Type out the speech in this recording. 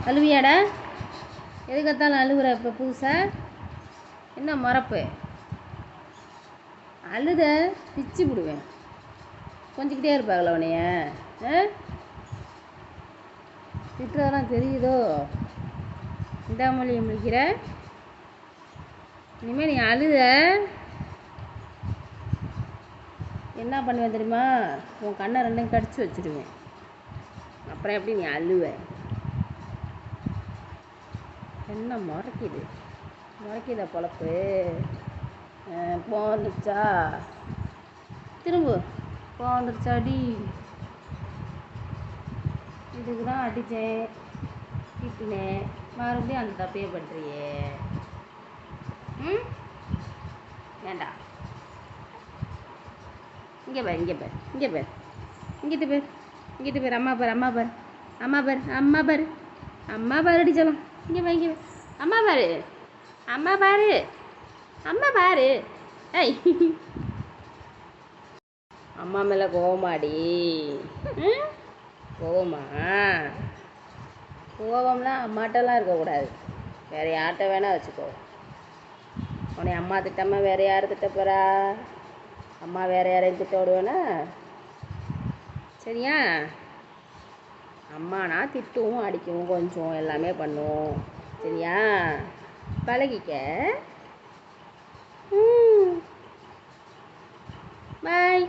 அழுவியாடா? எதுக்கத்தாலும் அழுகுற? இப்போ புதுசாக என்ன மறப்பு? அழுத பிச்சு விடுவேன். கொஞ்சிக்கிட்டே இருப்பாங்களா உன்னைய? திட்டுறதெல்லாம் தெரியுதோ? இந்த மொழியை முடிக்கிற. இனிமேல் நீ அழுத என்ன பண்ணுவேன் தெரியுமா? உன் கண்ணை ரெண்டும் கடிச்சு வச்சுடுவேன். அப்புறம் எப்படி நீ அழுவ? என்ன முறைக்குத பொழப்பு. வந்துருச்சா? திரும்ப வந்துருச்சாடி? இதுக்கு தான் அடித்தேன், திட்டினேன், மறுபடியும் அந்த தப்பையே பண்ணுறியே. ஏண்டா? இங்கே பேர் அம்மா பாரு அடிச்சலாம். இங்கே அம்மா பாரு. ஏய், அம்மா மேலே கோவமாடி? கோவம்லாம் அம்மாட்டெல்லாம் இருக்கக்கூடாது. வேறு யார்கிட்ட வேணால் வச்சுக்கோ. உன்னை அம்மா திட்டாமல் வேறு யார் திட்ட போகிறா? அம்மா வேறு யாரையும் திட்ட விடுவேனா? சரியா? அம்மானா திட்டவும் அடிக்கவும் கொஞ்சம் எல்லாமே பண்ணுவோம். சரியா? பழகிக்க. பாய்.